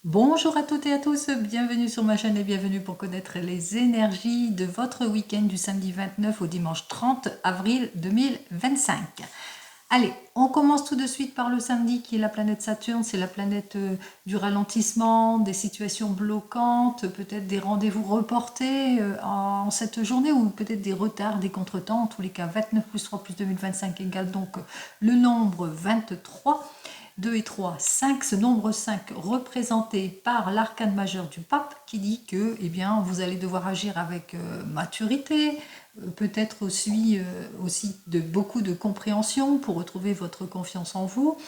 Bonjour à toutes et à tous, bienvenue sur ma chaîne et bienvenue pour connaître les énergies de votre week-end du samedi 29 au dimanche 30 avril 2025. Allez, on commence tout de suite par le samedi qui est la planète Saturne, c'est la planète du ralentissement, des situations bloquantes, peut-être des rendez-vous reportés en cette journée ou peut-être des retards, des contretemps. En tous les cas, 29 plus 3 plus 2025 égale donc le nombre 23. 2 et 3, 5, ce nombre 5 représenté par l'arcane majeur du pape qui dit que eh bien, vous allez devoir agir avec maturité, peut-être aussi de beaucoup de compréhension pour retrouver votre confiance en vous,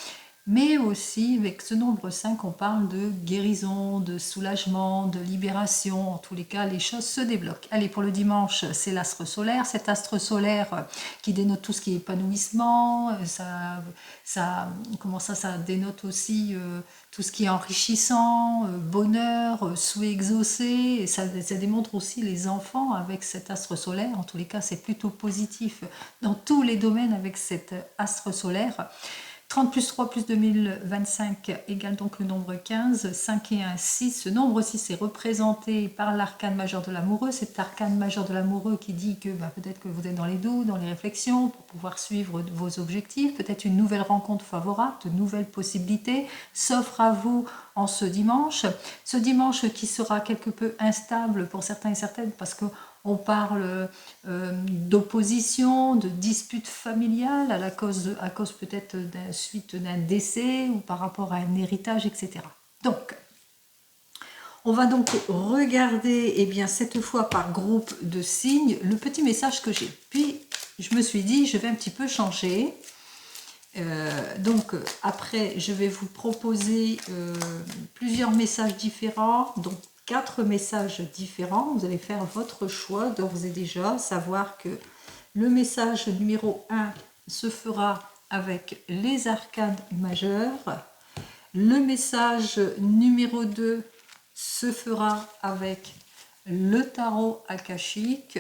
mais aussi avec ce nombre 5, on parle de guérison, de soulagement, de libération. En tous les cas, les choses se débloquent. Allez, pour le dimanche, c'est l'astre solaire. Cet astre solaire qui dénote tout ce qui est épanouissement, ça dénote aussi tout ce qui est enrichissant, bonheur, souhait exaucé. Et ça démontre aussi les enfants avec cet astre solaire. En tous les cas, c'est plutôt positif dans tous les domaines avec cet astre solaire. 30 plus 3 plus 2025 égale donc le nombre 15, 5 et 1, 6. Ce nombre 6 est représenté par l'arcane majeur de l'amoureux. Cet arcane majeur de l'amoureux qui dit que peut-être que vous êtes dans les doutes, dans les réflexions, pour pouvoir suivre vos objectifs. Peut-être une nouvelle rencontre favorable, de nouvelles possibilités s'offrent à vous en ce dimanche. Ce dimanche qui sera quelque peu instable pour certains et certaines parce que on parle d'opposition, de disputes familiales à cause peut-être suite d'un décès ou par rapport à un héritage, etc. Donc, on va donc regarder cette fois par groupe de signes le petit message que j'ai. Puis, je me suis dit, je vais un petit peu changer. Donc, après, je vais vous proposer plusieurs messages différents. Donc, 4 messages différents. Vous allez faire votre choix d'ores et déjà, savoir que le message numéro 1 se fera avec les arcanes majeures. Le message numéro 2 se fera avec le tarot akashique.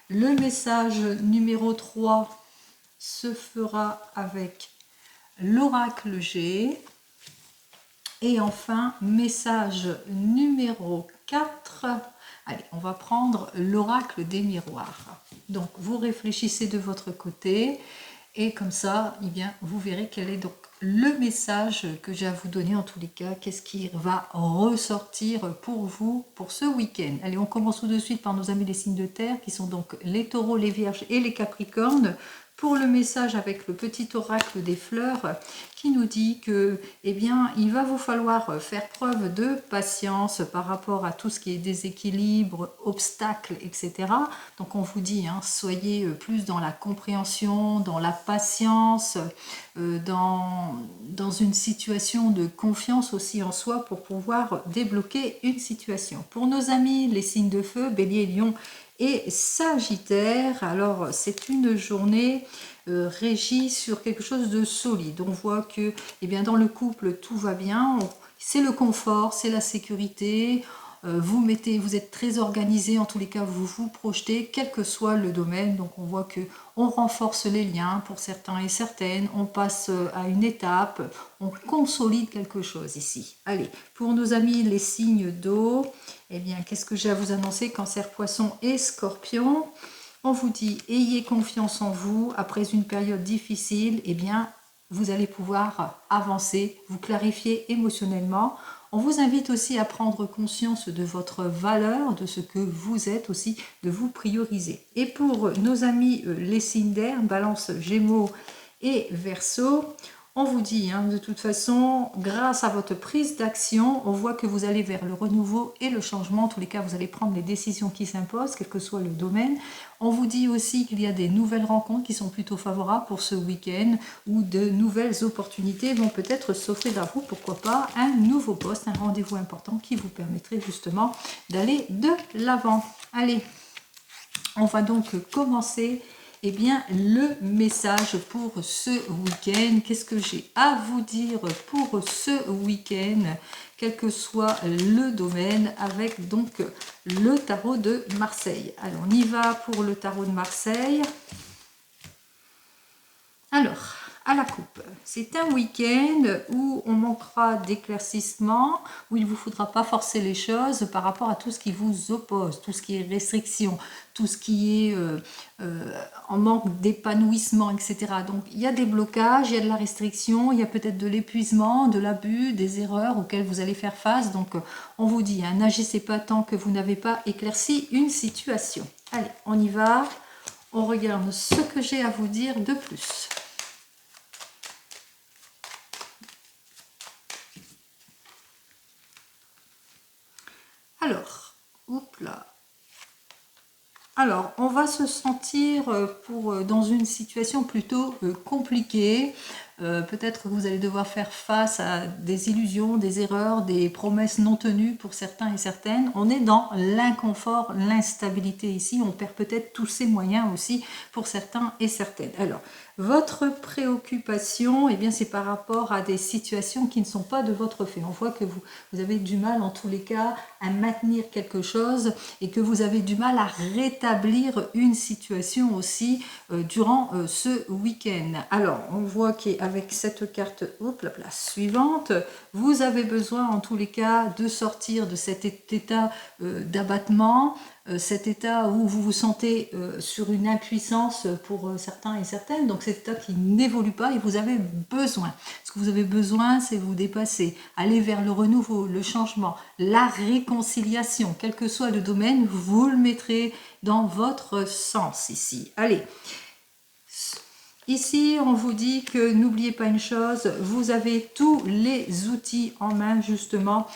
Le message numéro 3 se fera avec l'oracle G. Et enfin, message numéro 4. Allez, on va prendre l'oracle des miroirs. Donc, vous réfléchissez de votre côté et comme ça, eh bien, vous verrez quel est donc le message que j'ai à vous donner en tous les cas. Qu'est-ce qui va ressortir pour vous pour ce week-end? Allez, on commence tout de suite par nos amis les signes de terre qui sont donc les taureaux, les vierges et les capricornes. Pour le message avec le petit oracle des fleurs qui nous dit que, eh bien, il va vous falloir faire preuve de patience par rapport à tout ce qui est déséquilibre, obstacles, etc. Donc on vous dit, soyez plus dans la compréhension, dans la patience, dans une situation de confiance aussi en soi pour pouvoir débloquer une situation. Pour nos amis, les signes de feu, Bélier, Lion et Sagittaire, alors c'est une journée régie sur quelque chose de solide. On voit que dans le couple tout va bien, c'est le confort, c'est la sécurité, vous êtes très organisé, en tous les cas vous vous projetez, quel que soit le domaine. Donc on voit que on renforce les liens pour certains et certaines, on passe à une étape, on consolide quelque chose ici. Allez, pour nos amis les signes d'eau, qu'est-ce que j'ai à vous annoncer? Cancer, Poisson et Scorpion. On vous dit, ayez confiance en vous, après une période difficile, vous allez pouvoir avancer, vous clarifier émotionnellement. On vous invite aussi à prendre conscience de votre valeur, de ce que vous êtes aussi, de vous prioriser. Et pour nos amis les signes d'air, Balance, Gémeaux et Verseau, on vous dit, de toute façon, grâce à votre prise d'action, on voit que vous allez vers le renouveau et le changement. En tous les cas, vous allez prendre les décisions qui s'imposent, quel que soit le domaine. On vous dit aussi qu'il y a des nouvelles rencontres qui sont plutôt favorables pour ce week-end ou de nouvelles opportunités vont peut-être s'offrir à vous. Pourquoi pas un nouveau poste, un rendez-vous important qui vous permettrait justement d'aller de l'avant. Allez, on va donc commencer le message pour ce week-end. Qu'est-ce que j'ai à vous dire pour ce week-end, quel que soit le domaine, avec donc le tarot de Marseille. Alors, on y va pour le tarot de Marseille. Alors, à la coupe. C'est un week-end où on manquera d'éclaircissement, où il ne vous faudra pas forcer les choses par rapport à tout ce qui vous oppose, tout ce qui est restriction, tout ce qui est en manque d'épanouissement, etc. Donc il y a des blocages, il y a de la restriction, il y a peut-être de l'épuisement, de l'abus, des erreurs auxquelles vous allez faire face. Donc on vous dit, hein, n'agissez pas tant que vous n'avez pas éclairci une situation. Allez, on y va. On regarde ce que j'ai à vous dire de plus. Alors, oups là. Alors, on va se sentir dans une situation plutôt compliquée. Peut-être que vous allez devoir faire face à des illusions, des erreurs, des promesses non tenues pour certains et certaines. On est dans l'inconfort, l'instabilité ici. On perd peut-être tous ses moyens aussi pour certains et certaines. Alors, votre préoccupation, eh bien, c'est par rapport à des situations qui ne sont pas de votre fait. On voit que vous avez du mal, en tous les cas, à maintenir quelque chose et que vous avez du mal à rétablir une situation aussi durant ce week-end. Alors, on voit qu'avec cette carte, hop, la place suivante, vous avez besoin, en tous les cas, de sortir de cet état d'abattement, cet état où vous vous sentez sur une impuissance pour certains et certaines, donc cet état qui n'évolue pas et vous avez besoin. Ce que vous avez besoin, c'est vous dépasser, aller vers le renouveau, le changement, la réconciliation, quel que soit le domaine, vous le mettrez dans votre sens ici. Allez. Ici, on vous dit que n'oubliez pas une chose, vous avez tous les outils en main justement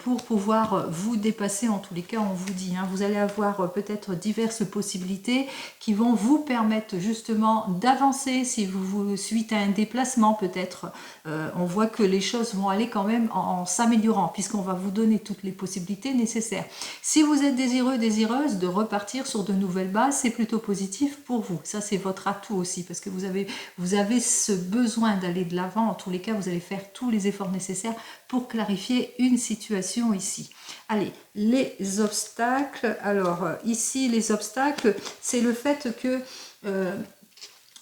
pour pouvoir vous dépasser. En tous les cas, on vous dit, hein, vous allez avoir peut-être diverses possibilités qui vont vous permettre justement d'avancer. Si vous suite à un déplacement peut-être, on voit que les choses vont aller quand même en s'améliorant puisqu'on va vous donner toutes les possibilités nécessaires. Si vous êtes désireux, désireuse de repartir sur de nouvelles bases, c'est plutôt positif pour vous. Ça, c'est votre atout aussi parce que vous avez ce besoin d'aller de l'avant. En tous les cas, vous allez faire tous les efforts nécessaires pour clarifier une situation ici. Allez, les obstacles. Alors, ici, les obstacles, c'est le fait que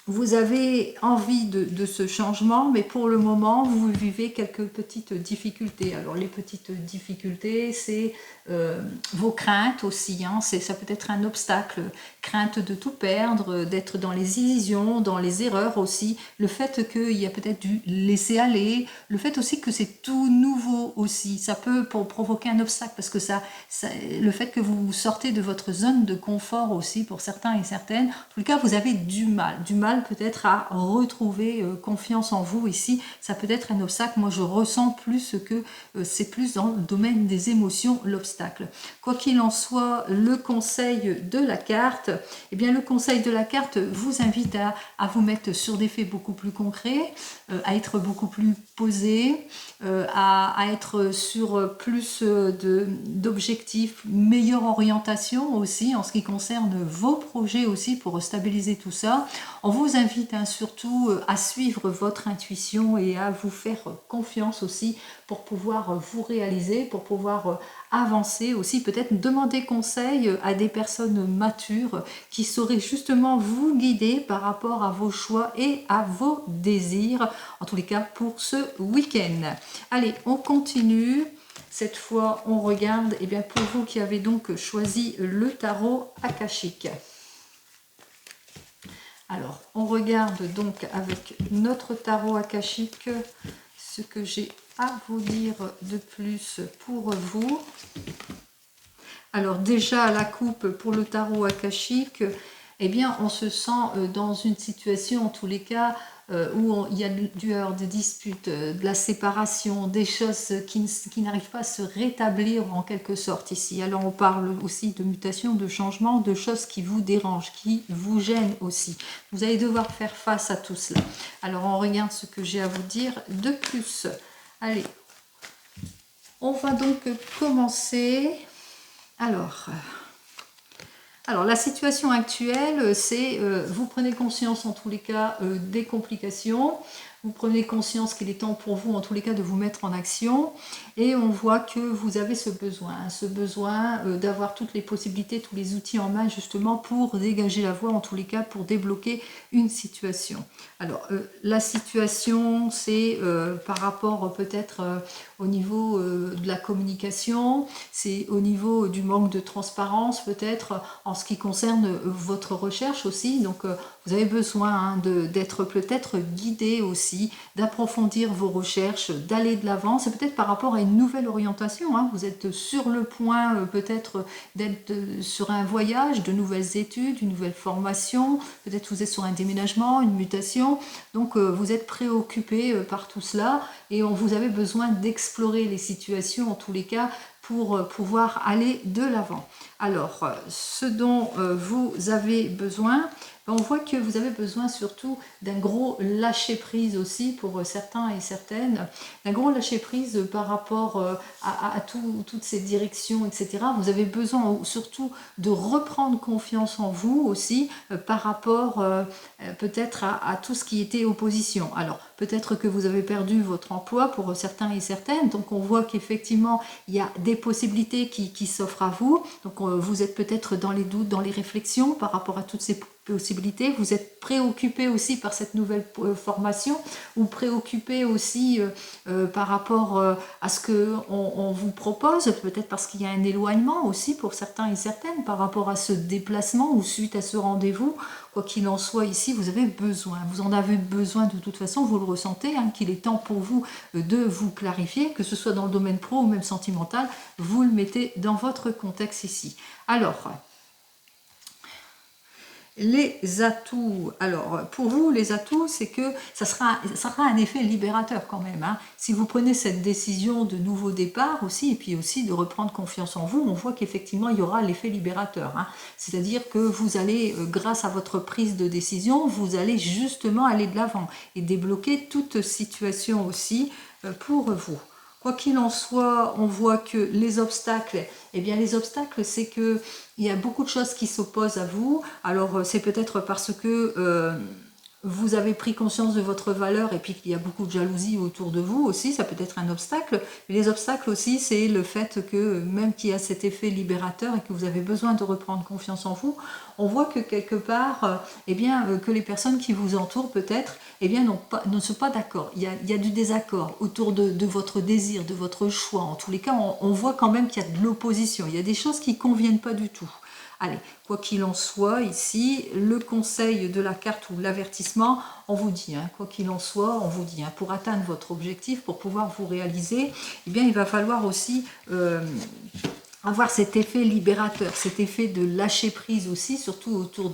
vous avez envie de ce changement, mais pour le moment, vous vivez quelques petites difficultés. Alors, les petites difficultés, c'est vos craintes aussi. Hein, ça peut être un obstacle. Crainte de tout perdre, d'être dans les illusions, dans les erreurs aussi. Le fait qu'il y a peut-être du laisser aller. Le fait aussi que c'est tout nouveau aussi. Ça peut provoquer un obstacle parce que le fait que vous sortez de votre zone de confort aussi pour certains et certaines. En tout cas, vous avez du mal peut-être à retrouver confiance en vous ici. Ça peut être un obstacle. Moi, je ressens plus que c'est plus dans le domaine des émotions, l'obstacle. Quoi qu'il en soit, le conseil de la carte, eh bien, le conseil de la carte vous invite à vous mettre sur des faits beaucoup plus concrets, à être beaucoup plus posé, à être sur plus d'objectifs, meilleure orientation aussi en ce qui concerne vos projets aussi pour stabiliser tout ça. On vous invite surtout à suivre votre intuition et à vous faire confiance aussi pour pouvoir vous réaliser, pour pouvoir avancer aussi, peut-être demander conseil à des personnes matures qui sauraient justement vous guider par rapport à vos choix et à vos désirs, en tous les cas pour ce week-end. Allez, on continue. Cette fois, on regarde, et bien pour vous qui avez donc choisi le tarot akashique. Alors, on regarde donc avec notre tarot akashique ce que j'ai à vous dire de plus pour vous. Alors déjà, la coupe pour le tarot akashique, eh bien, on se sent dans une situation, en tous les cas, où il y a des disputes, de la séparation, des choses qui n'arrivent pas à se rétablir en quelque sorte ici. Alors on parle aussi de mutation, de changement, de choses qui vous dérangent, qui vous gênent aussi. Vous allez devoir faire face à tout cela. Alors on regarde ce que j'ai à vous dire de plus. Allez, on va donc commencer. Alors, la situation actuelle, c'est vous prenez conscience en tous les cas des complications. vous prenez conscience qu'il est temps pour vous, en tous les cas, de vous mettre en action. Et on voit que vous avez ce besoin d'avoir toutes les possibilités, tous les outils en main, justement, pour dégager la voie, en tous les cas, pour débloquer une situation. Alors, la situation, c'est par rapport peut-être au niveau de la communication, c'est au niveau du manque de transparence, peut-être, en ce qui concerne votre recherche aussi. Donc, vous avez besoin d'être peut-être guidé aussi, d'approfondir vos recherches, d'aller de l'avant. C'est peut-être par rapport à une nouvelle orientation. Hein. Vous êtes sur le point peut-être d'être sur un voyage, de nouvelles études, une nouvelle formation. Peut-être vous êtes sur un déménagement, une mutation. Donc vous êtes préoccupé par tout cela et vous avez besoin d'explorer les situations en tous les cas pour pouvoir aller de l'avant. Alors, ce dont vous avez besoin, on voit que vous avez besoin surtout d'un gros lâcher-prise aussi pour certains et certaines, d'un gros lâcher-prise par rapport à toutes ces directions, etc. Vous avez besoin surtout de reprendre confiance en vous aussi par rapport peut-être à tout ce qui était opposition. Alors, peut-être que vous avez perdu votre emploi pour certains et certaines, donc on voit qu'effectivement, il y a des possibilités qui s'offrent à vous. Donc, vous êtes peut-être dans les doutes, dans les réflexions par rapport à toutes ces possibilités. Vous êtes préoccupé aussi par cette nouvelle formation ou préoccupé aussi par rapport à ce qu'on vous propose, peut-être parce qu'il y a un éloignement aussi pour certains et certaines par rapport à ce déplacement ou suite à ce rendez-vous. Quoi qu'il en soit, ici, vous avez besoin. Vous en avez besoin de toute façon, vous le ressentez, hein, qu'il est temps pour vous de vous clarifier, que ce soit dans le domaine pro ou même sentimental, vous le mettez dans votre contexte ici. Alors, les atouts, alors pour vous les atouts c'est que ça sera un effet libérateur quand même, hein. Si vous prenez cette décision de nouveau départ aussi et puis aussi de reprendre confiance en vous, on voit qu'effectivement il y aura l'effet libérateur, hein. C'est-à-dire que vous allez grâce à votre prise de décision vous allez justement aller de l'avant et débloquer toute situation aussi pour vous. Quoi qu'il en soit, on voit que les obstacles, eh bien les obstacles, c'est que il y a beaucoup de choses qui s'opposent à vous. Alors c'est peut-être parce que vous avez pris conscience de votre valeur et puis qu'il y a beaucoup de jalousie autour de vous aussi, ça peut être un obstacle. Mais les obstacles aussi, c'est le fait que même qu'il y a cet effet libérateur et que vous avez besoin de reprendre confiance en vous, on voit que quelque part, eh bien, que les personnes qui vous entourent peut-être, eh bien, ne sont pas d'accord. Il y a du désaccord autour de votre désir, de votre choix. En tous les cas, on voit quand même qu'il y a de l'opposition. Il y a des choses qui ne conviennent pas du tout. Allez, quoi qu'il en soit, ici, le conseil de la carte ou l'avertissement, on vous dit, hein, quoi qu'il en soit, on vous dit, hein, pour atteindre votre objectif, pour pouvoir vous réaliser, eh bien, il va falloir aussi avoir cet effet libérateur, cet effet de lâcher prise aussi, surtout autour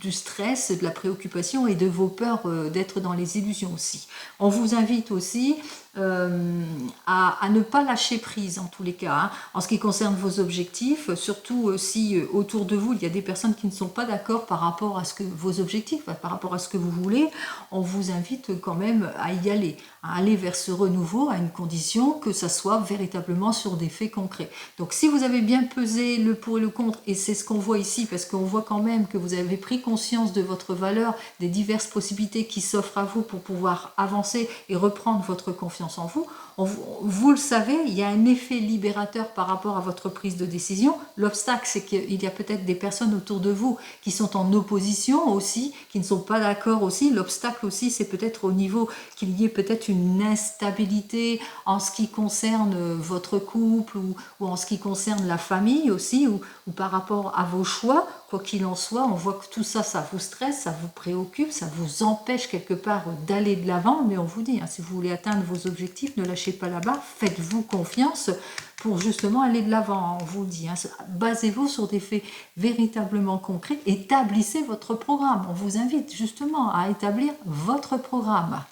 du stress, de la préoccupation et de vos peurs d'être dans les illusions aussi. On vous invite aussi à ne pas lâcher prise en tous les cas, hein, en ce qui concerne vos objectifs, surtout si autour de vous il y a des personnes qui ne sont pas d'accord par rapport à vos objectifs, par rapport à ce que vous voulez, on vous invite quand même à y aller, à aller vers ce renouveau à une condition que ça soit véritablement sur des faits concrets. Donc si vous avez bien pesé le pour et le contre, et c'est ce qu'on voit ici, parce qu'on voit quand même que vous avez pris conscience de votre valeur, des diverses possibilités qui s'offrent à vous pour pouvoir avancer et reprendre votre confiance en vous, vous le savez, il y a un effet libérateur par rapport à votre prise de décision. L'obstacle, c'est qu'il y a peut-être des personnes autour de vous qui sont en opposition aussi, qui ne sont pas d'accord aussi. L'obstacle aussi, c'est peut-être au niveau qu'il y ait peut-être une instabilité en ce qui concerne votre couple ou en ce qui concerne la famille aussi, ou par rapport à vos choix. Quoi qu'il en soit, on voit que tout ça, ça vous stresse, ça vous préoccupe, ça vous empêche quelque part d'aller de l'avant. Mais on vous dit, hein, si vous voulez atteindre vos objectifs, ne lâchez pas là-bas, faites-vous confiance pour justement aller de l'avant. On vous dit, hein, basez-vous sur des faits véritablement concrets, établissez votre programme. On vous invite justement à établir votre programme.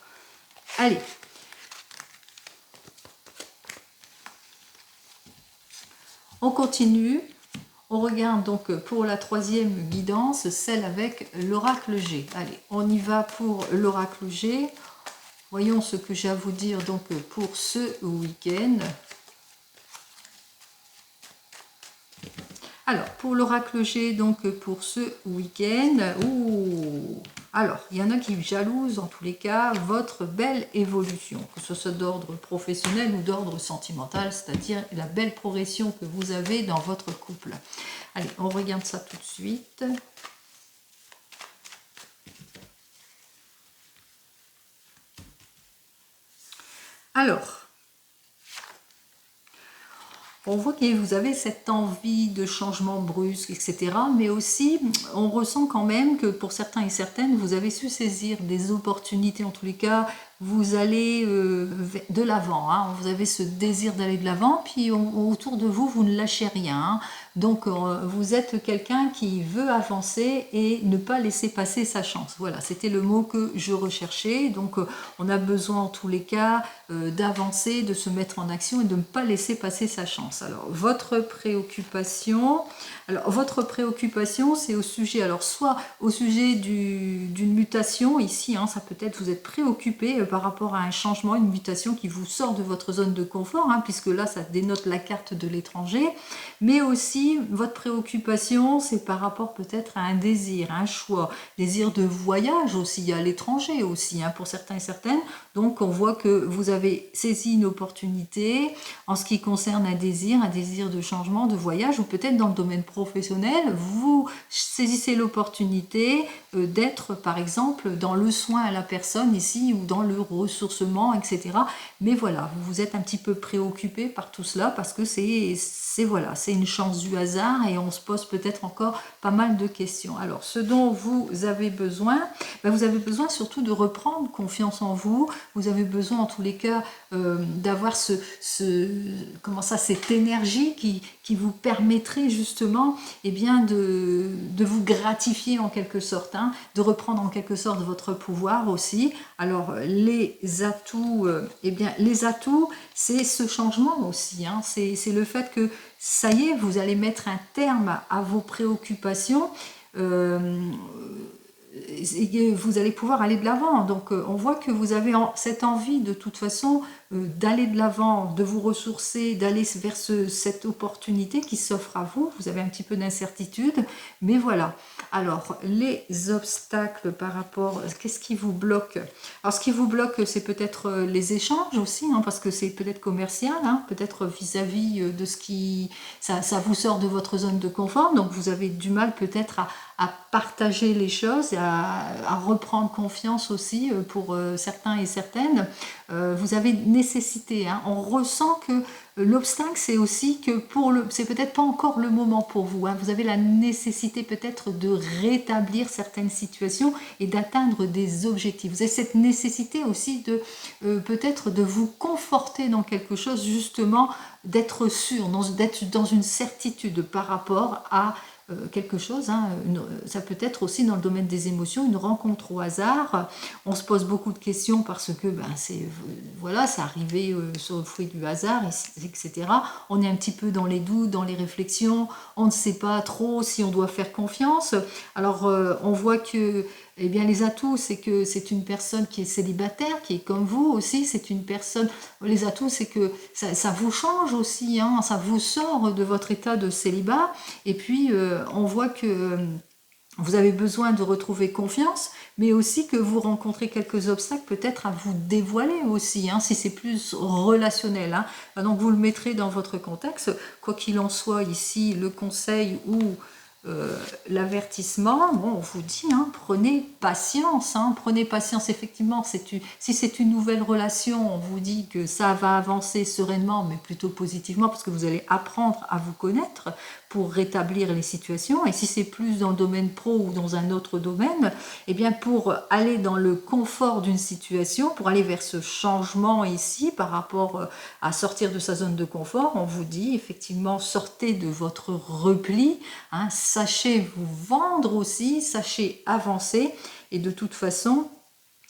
Allez. On continue. On regarde donc pour la troisième guidance, celle avec l'oracle G. Allez, on y va pour l'oracle G. Voyons ce que j'ai à vous dire donc pour ce week-end. Alors, pour l'oracle G, donc pour ce week-end, Alors, il y en a qui jalousent, en tous les cas, votre belle évolution, que ce soit d'ordre professionnel ou d'ordre sentimental, c'est-à-dire la belle progression que vous avez dans votre couple. Allez, on regarde ça tout de suite. Alors, on voit que vous avez cette envie de changement brusque, etc. Mais aussi, on ressent quand même que pour certains et certaines, vous avez su saisir des opportunités. En tous les cas, vous allez de l'avant. Hein. Vous avez ce désir d'aller de l'avant. Puis autour de vous, vous ne lâchez rien. Hein. Donc, vous êtes quelqu'un qui veut avancer et ne pas laisser passer sa chance. Voilà, c'était le mot que je recherchais. Donc, on a besoin en tous les cas d'avancer, de se mettre en action et de ne pas laisser passer sa chance. Alors, votre préoccupation, c'est au sujet, alors soit au sujet d'une mutation ici, hein, ça peut être vous êtes préoccupé par rapport à un changement, une mutation qui vous sort de votre zone de confort, hein, puisque là, ça dénote la carte de l'étranger, mais aussi votre préoccupation, c'est par rapport peut-être à un désir, un choix, désir de voyage aussi à l'étranger aussi, hein, pour certains et certaines. Donc, on voit que vous avez saisi une opportunité en ce qui concerne un désir de changement, de voyage, ou peut-être dans le domaine professionnel, vous saisissez l'opportunité d'être, par exemple, dans le soin à la personne ici, ou dans le ressourcement, etc. Mais voilà, vous vous êtes un petit peu préoccupé par tout cela, parce que voilà, c'est une chance du hasard, et on se pose peut-être encore pas mal de questions. Alors, ce dont vous avez besoin, vous avez besoin surtout de reprendre confiance en vous. Vous avez besoin en tous les cas d'avoir cette énergie qui vous permettrait justement de vous gratifier en quelque sorte, hein, de reprendre en quelque sorte votre pouvoir aussi. Alors les atouts, les atouts, c'est ce changement aussi, hein, c'est le fait que ça y est, vous allez mettre un terme à vos préoccupations. Et vous allez pouvoir aller de l'avant. Donc on voit que vous avez cette envie de toute façon d'aller de l'avant, de vous ressourcer, d'aller vers cette opportunité qui s'offre à vous. Vous avez un petit peu d'incertitude, mais voilà. Alors les obstacles par rapport, qu'est-ce qui vous bloque? Alors ce qui vous bloque, c'est peut-être les échanges aussi, hein, parce que c'est peut-être commercial, hein, peut-être vis-à-vis de ce qui, ça vous sort de votre zone de confort, donc vous avez du mal peut-être à partager les choses, à reprendre confiance aussi pour certains et certaines. Vous avez nécessité, hein. On ressent que l'obstacle, c'est aussi que c'est peut-être pas encore le moment pour vous, hein. Vous avez la nécessité peut-être de rétablir certaines situations et d'atteindre des objectifs. Vous avez cette nécessité aussi de peut-être de vous conforter dans quelque chose, justement d'être sûr, d'être dans une certitude par rapport à quelque chose, hein. Ça peut être aussi dans le domaine des émotions, une rencontre au hasard. On se pose beaucoup de questions parce que voilà, c'est arrivé sur le fruit du hasard, etc. On est un petit peu dans les doutes, dans les réflexions, on ne sait pas trop si on doit faire confiance. Alors on voit que les atouts, c'est que c'est une personne qui est célibataire, qui est comme vous aussi, c'est une personne... Les atouts, c'est que ça vous change aussi, hein, ça vous sort de votre état de célibat, et puis on voit que vous avez besoin de retrouver confiance, mais aussi que vous rencontrez quelques obstacles peut-être à vous dévoiler aussi, hein, si c'est plus relationnel, hein. Donc vous le mettrez dans votre contexte, quoi qu'il en soit ici, le conseil ou l'avertissement, bon, on vous dit, hein, prenez patience, effectivement, si c'est une nouvelle relation, on vous dit que ça va avancer sereinement, mais plutôt positivement, parce que vous allez apprendre à vous connaître pour rétablir les situations, et si c'est plus dans le domaine pro ou dans un autre domaine, pour aller dans le confort d'une situation, pour aller vers ce changement ici, par rapport à sortir de sa zone de confort, on vous dit, effectivement, sortez de votre repli, hein, sachez vous vendre aussi, sachez avancer, et de toute façon,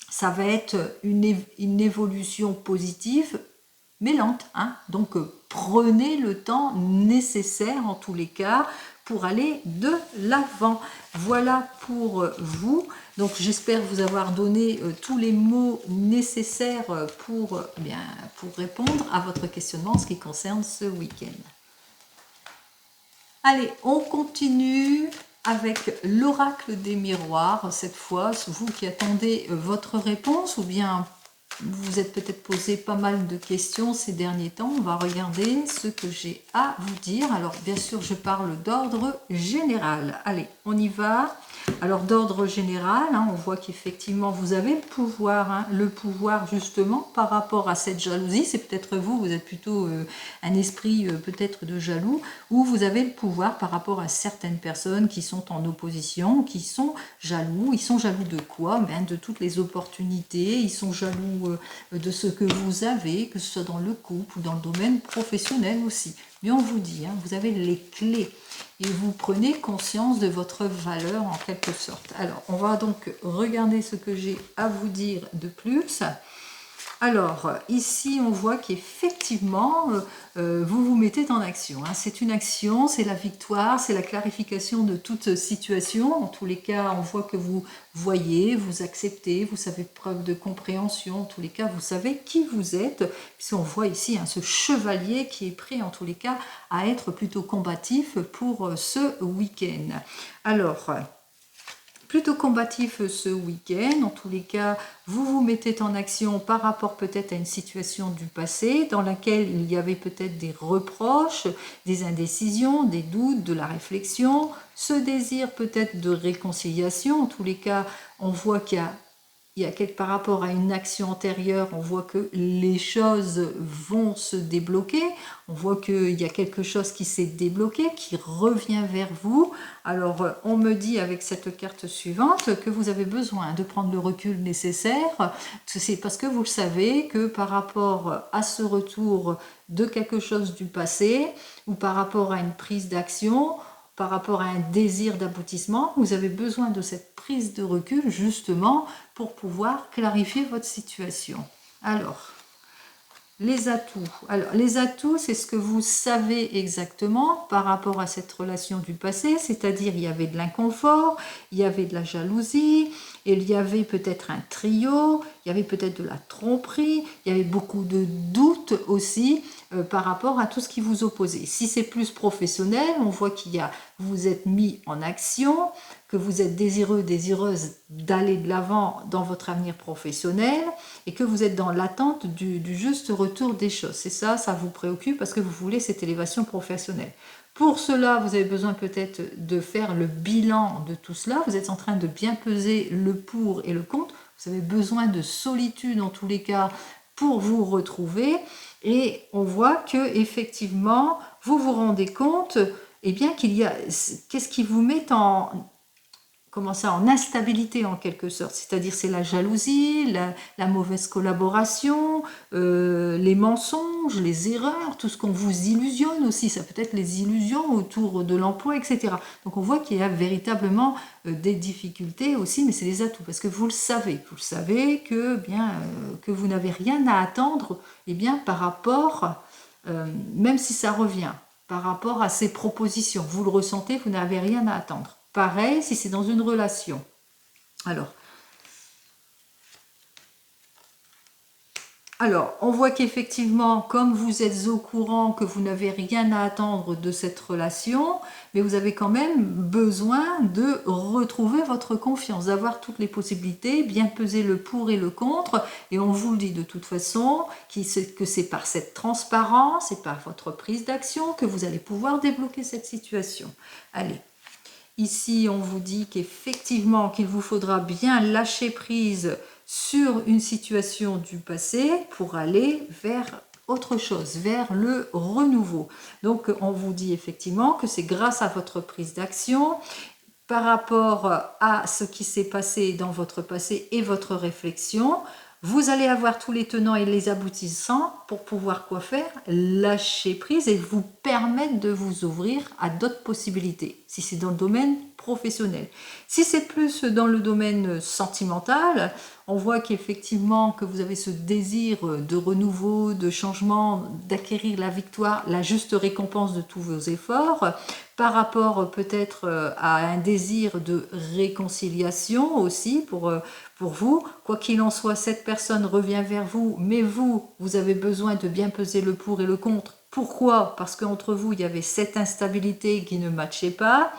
ça va être une évolution positive, mais lente, hein. Donc prenez le temps nécessaire en tous les cas pour aller de l'avant. Voilà pour vous. Donc j'espère vous avoir donné tous les mots nécessaires pour répondre à votre questionnement en ce qui concerne ce week-end. Allez, on continue avec l'oracle des miroirs, cette fois, vous qui attendez votre réponse, ou bien vous vous êtes peut-être posé pas mal de questions ces derniers temps. On va regarder ce que j'ai à vous dire. Alors, bien sûr, je parle d'ordre général. Allez, on y va. Alors, d'ordre général, on voit qu'effectivement, vous avez le pouvoir justement par rapport à cette jalousie. C'est peut-être vous êtes plutôt un esprit peut-être de jaloux, ou vous avez le pouvoir par rapport à certaines personnes qui sont en opposition, qui sont jaloux. Ils sont jaloux de quoi? De toutes les opportunités. Ils sont jaloux de ce que vous avez, que ce soit dans le couple ou dans le domaine professionnel aussi. Mais on vous dit, vous avez les clés et vous prenez conscience de votre valeur en quelque sorte. Alors, on va donc regarder ce que j'ai à vous dire de plus. Alors, ici, on voit qu'effectivement, vous vous mettez en action. C'est une action, c'est la victoire, c'est la clarification de toute situation. En tous les cas, on voit que vous voyez, vous acceptez, vous savez preuve de compréhension. En tous les cas, vous savez qui vous êtes. Puisqu'on voit ici ce chevalier qui est prêt, en tous les cas, à être plutôt combatif pour ce week-end. Alors, plutôt combatif ce week-end. En tous les cas, vous vous mettez en action par rapport peut-être à une situation du passé dans laquelle il y avait peut-être des reproches, des indécisions, des doutes, de la réflexion, ce désir peut-être de réconciliation. En tous les cas, on voit qu'il y a par rapport à une action antérieure, on voit que les choses vont se débloquer. On voit qu'il y a quelque chose qui s'est débloqué, qui revient vers vous. Alors, on me dit avec cette carte suivante que vous avez besoin de prendre le recul nécessaire. C'est parce que vous savez que par rapport à ce retour de quelque chose du passé ou par rapport à une prise d'action, par rapport à un désir d'aboutissement, vous avez besoin de cette prise de recul justement pour pouvoir clarifier votre situation. Alors, les atouts. Alors, les atouts, c'est ce que vous savez exactement par rapport à cette relation du passé, c'est-à-dire il y avait de l'inconfort, il y avait de la jalousie, il y avait peut-être un trio, il y avait peut-être de la tromperie, il y avait beaucoup de doutes aussi par rapport à tout ce qui vous opposait. Si c'est plus professionnel, on voit vous vous êtes mis en action, que vous êtes désireux, désireuse d'aller de l'avant dans votre avenir professionnel et que vous êtes dans l'attente du juste retour des choses. C'est ça vous préoccupe parce que vous voulez cette élévation professionnelle. Pour cela, vous avez besoin peut-être de faire le bilan de tout cela. Vous êtes en train de bien peser le pour et le contre. Vous avez besoin de solitude en tous les cas pour vous retrouver. Et on voit que effectivement, vous vous rendez compte, qu'il y a qu'est-ce qui vous met en instabilité en quelque sorte, c'est-à-dire c'est la jalousie, la mauvaise collaboration, les mensonges, les erreurs, tout ce qu'on vous illusionne aussi, ça peut être les illusions autour de l'emploi, etc. Donc on voit qu'il y a véritablement des difficultés aussi, mais c'est des atouts, parce que vous le savez que, que vous n'avez rien à attendre par rapport, même si ça revient, par rapport à ces propositions, vous le ressentez, vous n'avez rien à attendre. Pareil, si c'est dans une relation. Alors, on voit qu'effectivement, comme vous êtes au courant que vous n'avez rien à attendre de cette relation, mais vous avez quand même besoin de retrouver votre confiance, d'avoir toutes les possibilités, bien peser le pour et le contre, et on vous le dit de toute façon que c'est par cette transparence et par votre prise d'action que vous allez pouvoir débloquer cette situation. Allez. Ici, on vous dit qu'effectivement, qu'il vous faudra bien lâcher prise sur une situation du passé pour aller vers autre chose, vers le renouveau. Donc, on vous dit effectivement que c'est grâce à votre prise d'action, par rapport à ce qui s'est passé dans votre passé et votre réflexion, vous allez avoir tous les tenants et les aboutissants pour pouvoir quoi faire? Lâcher prise et vous permettre de vous ouvrir à d'autres possibilités, si c'est dans le domaine professionnel. Si c'est plus dans le domaine sentimental, on voit qu'effectivement que vous avez ce désir de renouveau, de changement, d'acquérir la victoire, la juste récompense de tous vos efforts, par rapport peut-être à un désir de réconciliation aussi pour vous. Quoi qu'il en soit, cette personne revient vers vous, mais vous avez besoin de bien peser le pour et le contre. Pourquoi? Parce qu'entre vous, il y avait cette instabilité qui ne matchait pas.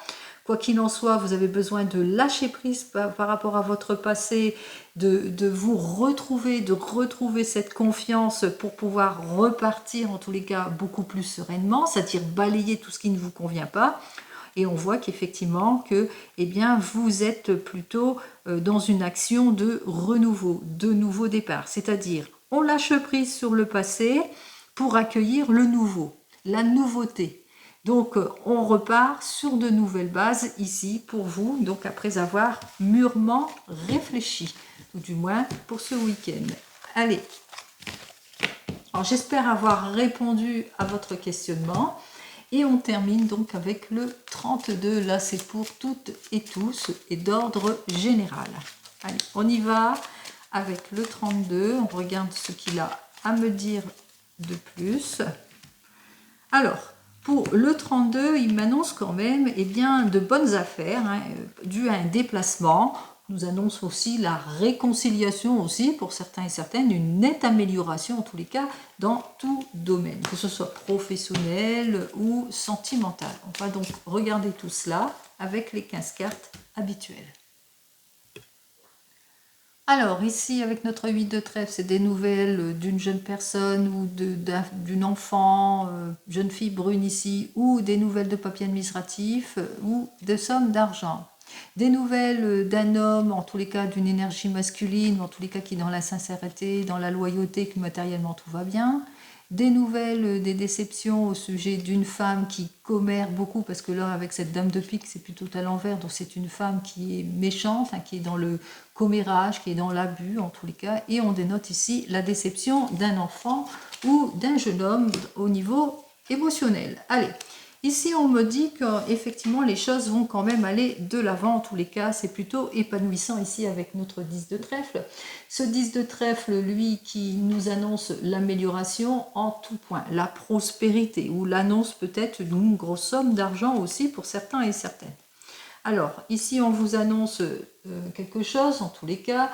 Quoi qu'il en soit, vous avez besoin de lâcher prise par rapport à votre passé, de vous retrouver, de retrouver cette confiance pour pouvoir repartir en tous les cas beaucoup plus sereinement, c'est-à-dire balayer tout ce qui ne vous convient pas. Et on voit qu'effectivement que eh bien, vous êtes plutôt dans une action de renouveau, de nouveau départ. C'est-à-dire, on lâche prise sur le passé pour accueillir le nouveau, la nouveauté. Donc, on repart sur de nouvelles bases ici pour vous, donc après avoir mûrement réfléchi, ou du moins pour ce week-end. Allez, alors j'espère avoir répondu à votre questionnement. Et on termine donc avec le 32. Là, c'est pour toutes et tous et d'ordre général. Allez, on y va avec le 32. On regarde ce qu'il a à me dire de plus. Alors, pour le 32, il m'annonce quand même eh bien, de bonnes affaires dues à un déplacement. Nous annonce aussi la réconciliation aussi pour certains et certaines, une nette amélioration en tous les cas dans tout domaine, que ce soit professionnel ou sentimental. On va donc regarder tout cela avec les 15 cartes habituelles. Alors ici avec notre 8 de trèfle, c'est des nouvelles d'une jeune personne ou d'une enfant, jeune fille brune ici, ou des nouvelles de papier administratif ou de sommes d'argent. Des nouvelles d'un homme, en tous les cas d'une énergie masculine, en tous les cas qui est dans la sincérité, dans la loyauté, que matériellement tout va bien. Des nouvelles, des déceptions au sujet d'une femme qui commère beaucoup, parce que là, avec cette dame de pique, c'est plutôt à l'envers, donc c'est une femme qui est méchante, qui est dans le commérage, qui est dans l'abus, en tous les cas, et on dénote ici la déception d'un enfant ou d'un jeune homme au niveau émotionnel. Allez, ici on me dit qu'effectivement les choses vont quand même aller de l'avant, en tous les cas, c'est plutôt épanouissant ici avec notre 10 de trèfle. Ce 10 de trèfle, lui, qui nous annonce l'amélioration en tout point, la prospérité, ou l'annonce peut-être d'une grosse somme d'argent aussi pour certains et certaines. Alors, ici, on vous annonce quelque chose, en tous les cas,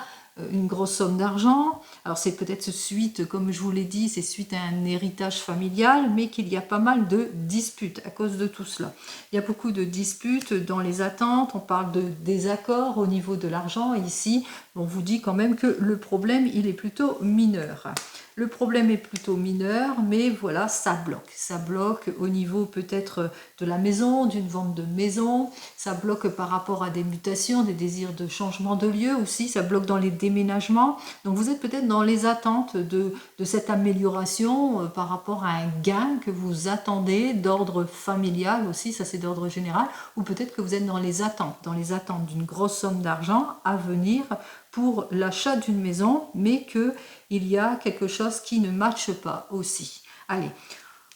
une grosse somme d'argent. Alors, c'est peut-être suite, comme je vous l'ai dit, c'est suite à un héritage familial, mais qu'il y a pas mal de disputes à cause de tout cela. Il y a beaucoup de disputes dans les attentes, on parle de désaccords au niveau de l'argent. Ici, on vous dit quand même que le problème, il est plutôt mineur. Le problème est plutôt mineur, mais voilà, ça bloque. Ça bloque au niveau peut-être de la maison, d'une vente de maison. Ça bloque par rapport à des mutations, des désirs de changement de lieu aussi. Ça bloque dans les déménagements. Donc vous êtes peut-être dans les attentes de cette amélioration par rapport à un gain que vous attendez d'ordre familial aussi. Ça, c'est d'ordre général. Ou peut-être que vous êtes dans les attentes d'une grosse somme d'argent à venir pour l'achat d'une maison, mais qu'il y a quelque chose qui ne matche pas aussi. Allez,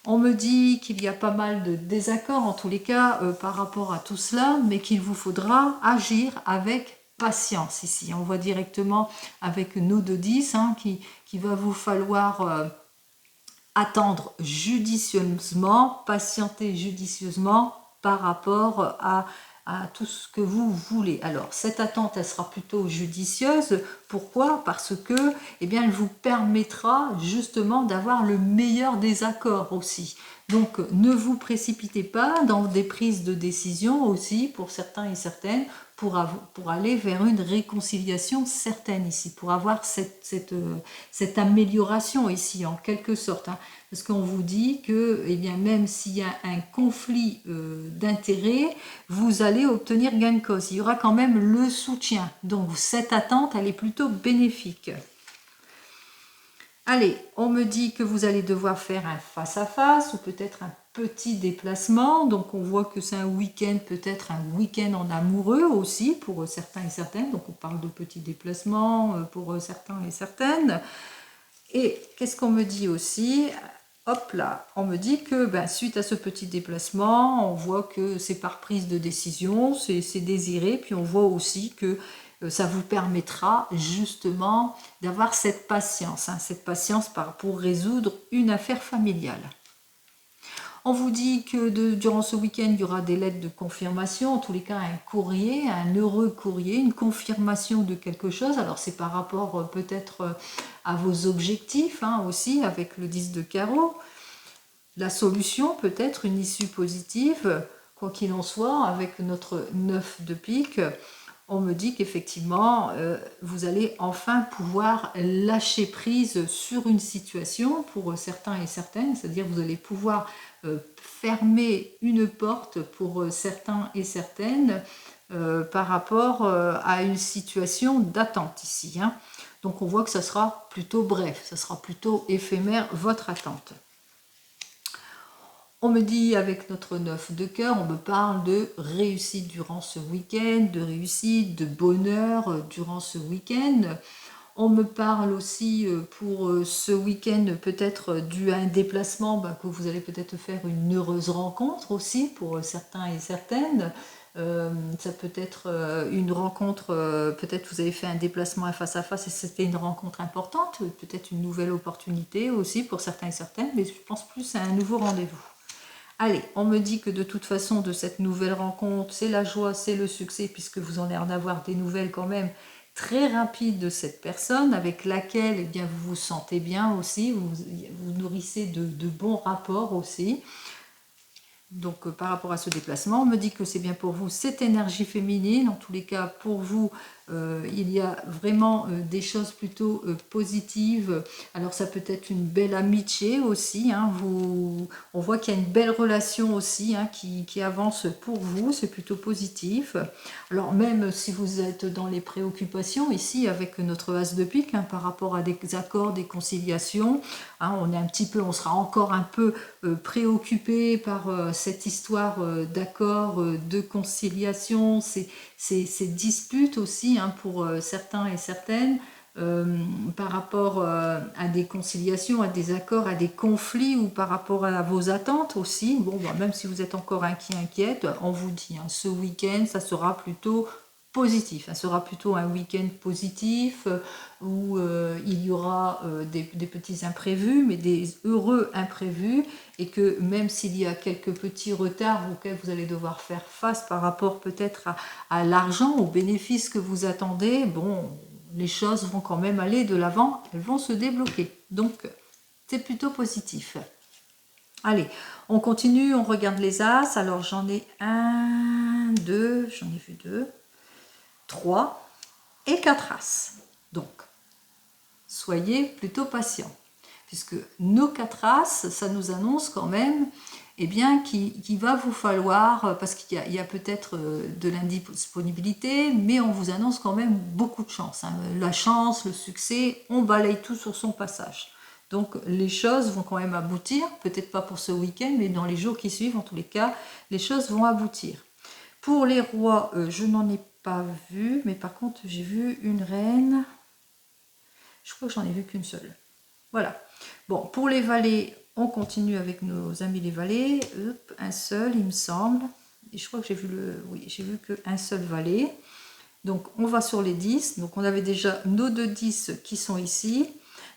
on me dit qu'il y a pas mal de désaccords en tous les cas par rapport à tout cela, mais qu'il vous faudra agir avec patience ici. On voit directement avec nos 2-10 qu'il va vous falloir attendre judicieusement, patienter judicieusement par rapport à tout ce que vous voulez. Alors, cette attente, elle sera plutôt judicieuse. Pourquoi? Parce que, eh bien, elle vous permettra justement d'avoir le meilleur des accords aussi. Donc, ne vous précipitez pas dans des prises de décision aussi, pour certains et certaines, pour aller vers une réconciliation certaine ici, pour avoir cette amélioration ici, en quelque sorte. Parce qu'on vous dit que eh bien, même s'il y a un conflit d'intérêts, vous allez obtenir gain de cause. Il y aura quand même le soutien. Donc, cette attente, elle est plutôt bénéfique. Allez, on me dit que vous allez devoir faire un face-à-face ou peut-être un petit déplacement. Donc, on voit que c'est un week-end, peut-être un week-end en amoureux aussi pour certains et certaines. Donc, on parle de petits déplacements pour certains et certaines. Et qu'est-ce qu'on me dit aussi? Hop là, on me dit que suite à ce petit déplacement, on voit que c'est par prise de décision, c'est désiré. Puis on voit aussi que ça vous permettra justement d'avoir cette patience pour résoudre une affaire familiale. On vous dit que durant ce week-end, il y aura des lettres de confirmation, en tous les cas un courrier, un heureux courrier, une confirmation de quelque chose. Alors c'est par rapport peut-être à vos objectifs aussi, avec le 10 de carreau. La solution peut être une issue positive quoi qu'il en soit, avec notre 9 de pique, on me dit qu'effectivement, vous allez enfin pouvoir lâcher prise sur une situation pour certains et certaines, c'est-à-dire vous allez pouvoir fermer une porte pour certains et certaines par rapport à une situation d'attente ici. Hein. Donc on voit que ça sera plutôt bref, ça sera plutôt éphémère votre attente. On me dit avec notre 9 de cœur, on me parle de réussite durant ce week-end, de réussite, de bonheur durant ce week-end. On me parle aussi pour ce week-end peut-être dû à un déplacement, que vous allez peut-être faire une heureuse rencontre aussi pour certains et certaines. Ça peut être une rencontre, peut-être vous avez fait un déplacement face à face et c'était une rencontre importante, peut-être une nouvelle opportunité aussi pour certains et certaines, mais je pense plus à un nouveau rendez-vous. Allez, on me dit que de toute façon, de cette nouvelle rencontre, c'est la joie, c'est le succès, puisque vous en allez en avoir des nouvelles quand même très rapides de cette personne avec laquelle eh bien, vous vous sentez bien aussi, vous nourrissez de bons rapports aussi. Donc par rapport à ce déplacement, on me dit que c'est bien pour vous cette énergie féminine. En tous les cas, pour vous, il y a vraiment des choses plutôt positives. Alors ça peut être une belle amitié aussi. Hein. On voit qu'il y a une belle relation aussi hein, qui avance pour vous. C'est plutôt positif. Alors même si vous êtes dans les préoccupations ici avec notre as de pique hein, par rapport à des accords, des conciliations, hein, on sera encore un peu préoccupé par cette histoire d'accord, de conciliation, ces disputes aussi hein, pour certains et certaines par rapport à des conciliations, à des accords, à des conflits ou par rapport à vos attentes aussi. Bon, même si vous êtes encore inquiète, on vous dit, hein, ce week-end, ça sera plutôt positif. Ça sera plutôt un week-end positif où il y aura des petits imprévus, mais des heureux imprévus, et que même s'il y a quelques petits retards auxquels vous allez devoir faire face par rapport peut-être à l'argent, aux bénéfices que vous attendez, bon, les choses vont quand même aller de l'avant, elles vont se débloquer. Donc, c'est plutôt positif. Allez, on continue, on regarde les as. Alors, j'en ai un, deux, j'en ai vu deux. 3 et 4 as. Donc, soyez plutôt patient, puisque nos 4 as, ça nous annonce quand même eh bien, qu'il va vous falloir, parce qu'il y a peut-être de l'indisponibilité, mais on vous annonce quand même beaucoup de chance. Hein. La chance, le succès, on balaye tout sur son passage. Donc les choses vont quand même aboutir, peut-être pas pour ce week-end, mais dans les jours qui suivent, en tous les cas, les choses vont aboutir. Pour les rois, je n'en ai pas vu, mais par contre j'ai vu une reine. Je crois que j'en ai vu qu'une seule. Voilà. Bon, pour les valets, on continue avec nos amis les valets. Hop, un seul, il me semble. Et je crois que j'ai vu j'ai vu qu'un seul valet. Donc on va sur les 10. Donc on avait déjà nos 2 10 qui sont ici.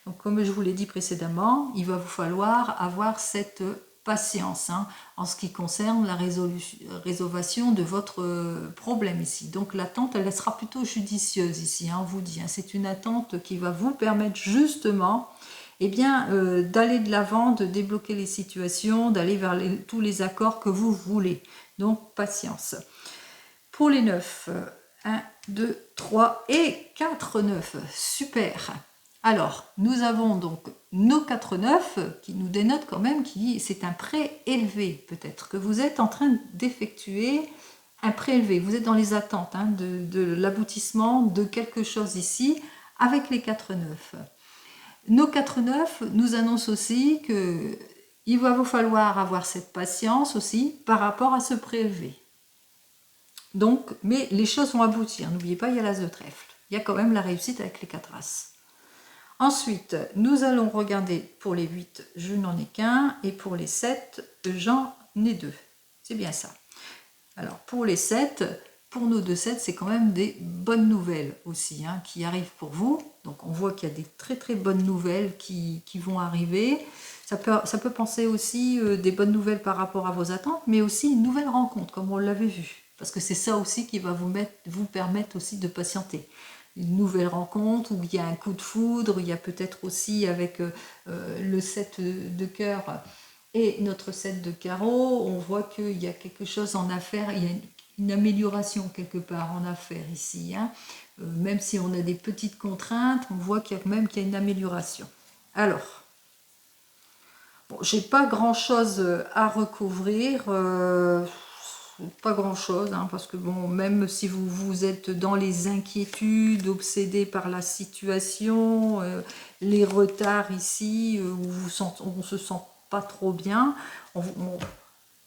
Donc comme je vous l'ai dit précédemment, il va vous falloir avoir cette patience hein, en ce qui concerne la résolution de votre problème ici. Donc l'attente, elle sera plutôt judicieuse ici, hein, on vous dit. Hein, c'est une attente qui va vous permettre justement eh bien, d'aller de l'avant, de débloquer les situations, d'aller vers tous les accords que vous voulez. Donc patience. Pour les 9, 1, 2, 3 et 4 9. Super. Alors, nous avons donc nos 4-9 qui nous dénotent quand même qui c'est un préélevé peut-être que vous êtes en train d'effectuer un préélevé. Vous êtes dans les attentes hein, de l'aboutissement de quelque chose ici avec les 4-9. Nos 4-9 nous annoncent aussi que il va vous falloir avoir cette patience aussi par rapport à ce préélevé. Donc, mais les choses vont aboutir. N'oubliez pas, il y a l'as de trèfle. Il y a quand même la réussite avec les 4 as. Ensuite, nous allons regarder pour les 8, je n'en ai qu'un, et pour les 7, j'en ai 2. C'est bien ça. Alors, pour les 7, pour nos 2 7, c'est quand même des bonnes nouvelles aussi hein, qui arrivent pour vous. Donc, on voit qu'il y a des très très bonnes nouvelles qui vont arriver. Ça peut penser aussi des bonnes nouvelles par rapport à vos attentes, mais aussi une nouvelle rencontre, comme on l'avait vu. Parce que c'est ça aussi qui va vous permettre aussi de patienter. Une nouvelle rencontre, où il y a un coup de foudre, il y a peut-être aussi avec le 7 de cœur, et notre 7 de carreau, on voit qu'il y a quelque chose en affaires, il y a une amélioration quelque part en affaires ici. Hein. Même si on a des petites contraintes, on voit qu'il y a même qu'il y a une amélioration. Alors, bon, j'ai pas grand chose à recouvrir. Pas grand chose, hein, parce que bon, même si vous êtes dans les inquiétudes, obsédés par la situation, les retards ici, où on se sent pas trop bien,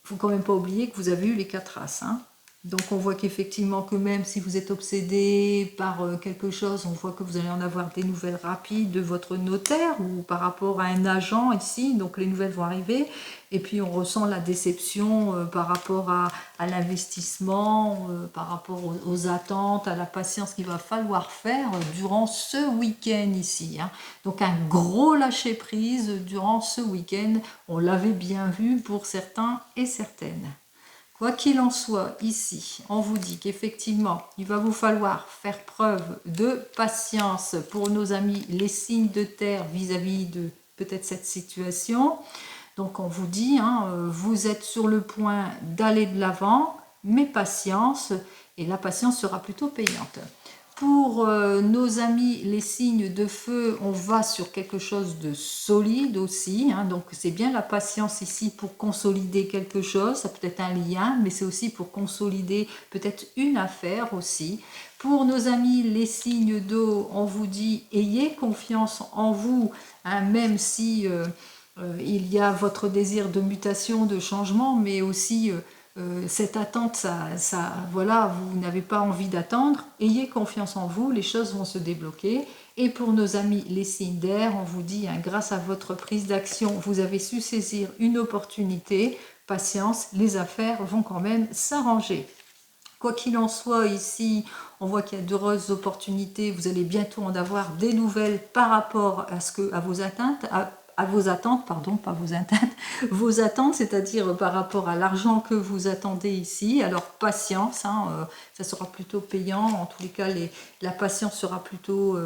faut quand même pas oublier que vous avez eu les 4 As. Hein. Donc on voit qu'effectivement que même si vous êtes obsédé par quelque chose, on voit que vous allez en avoir des nouvelles rapides de votre notaire ou par rapport à un agent ici, donc les nouvelles vont arriver. Et puis on ressent la déception par rapport à l'investissement, par rapport aux attentes, à la patience qu'il va falloir faire durant ce week-end ici. Hein. Donc un gros lâcher-prise durant ce week-end, on l'avait bien vu pour certains et certaines. Quoi qu'il en soit, ici, on vous dit qu'effectivement, il va vous falloir faire preuve de patience pour nos amis, les signes de terre vis-à-vis de peut-être cette situation. Donc on vous dit, hein, vous êtes sur le point d'aller de l'avant, mais patience, et la patience sera plutôt payante. Pour nos amis, les signes de feu, on va sur quelque chose de solide aussi. Hein, donc c'est bien la patience ici pour consolider quelque chose. Ça peut être un lien, mais c'est aussi pour consolider peut-être une affaire aussi. Pour nos amis, les signes d'eau, on vous dit ayez confiance en vous, hein, même si il y a votre désir de mutation, de changement, mais aussi cette attente, voilà, vous n'avez pas envie d'attendre, ayez confiance en vous, les choses vont se débloquer. Et pour nos amis les signes d'air, on vous dit, hein, grâce à votre prise d'action, vous avez su saisir une opportunité, patience, les affaires vont quand même s'arranger. Quoi qu'il en soit, ici, on voit qu'il y a d'heureuses opportunités, vous allez bientôt en avoir des nouvelles par rapport à vos atteintes, à vos attentes, pardon, pas vos atteintes, vos attentes, c'est-à-dire par rapport à l'argent que vous attendez ici. Alors patience, hein, ça sera plutôt payant. En tous les cas, la patience sera plutôt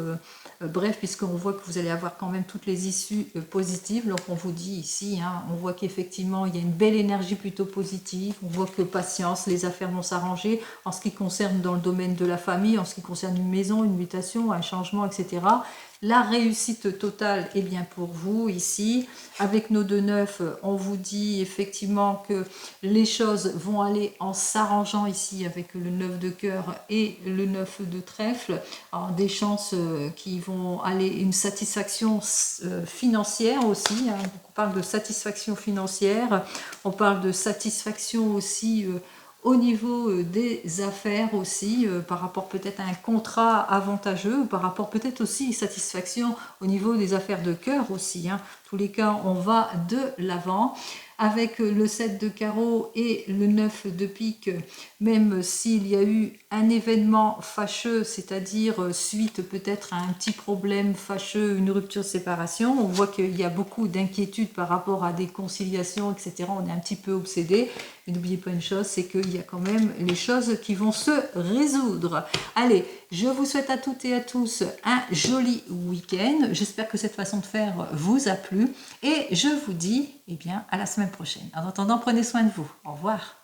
bref, puisqu'on voit que vous allez avoir quand même toutes les issues positives. Donc on vous dit ici, hein, on voit qu'effectivement il y a une belle énergie plutôt positive. On voit que patience, les affaires vont s'arranger en ce qui concerne dans le domaine de la famille, en ce qui concerne une maison, une mutation, un changement, etc. La réussite totale est bien pour vous ici. Avec nos 2-9, on vous dit effectivement que les choses vont aller en s'arrangeant ici avec le 9 de cœur et le 9 de trèfle. Alors, des chances qui vont aller, une satisfaction financière aussi. Hein. On parle de satisfaction financière, on parle de satisfaction aussi au niveau des affaires aussi, par rapport peut-être à un contrat avantageux, ou par rapport peut-être aussi satisfaction au niveau des affaires de cœur aussi. Hein. En tous les cas, on va de l'avant. Avec le 7 de carreau et le 9 de pique, même s'il y a eu un événement fâcheux, c'est-à-dire suite peut-être à un petit problème fâcheux, une rupture de séparation, on voit qu'il y a beaucoup d'inquiétudes par rapport à des conciliations, etc. On est un petit peu obsédé. Mais n'oubliez pas une chose, c'est qu'il y a quand même les choses qui vont se résoudre. Allez, je vous souhaite à toutes et à tous un joli week-end. J'espère que cette façon de faire vous a plu. Et je vous dis, eh bien, à la semaine prochaine. En attendant, prenez soin de vous. Au revoir.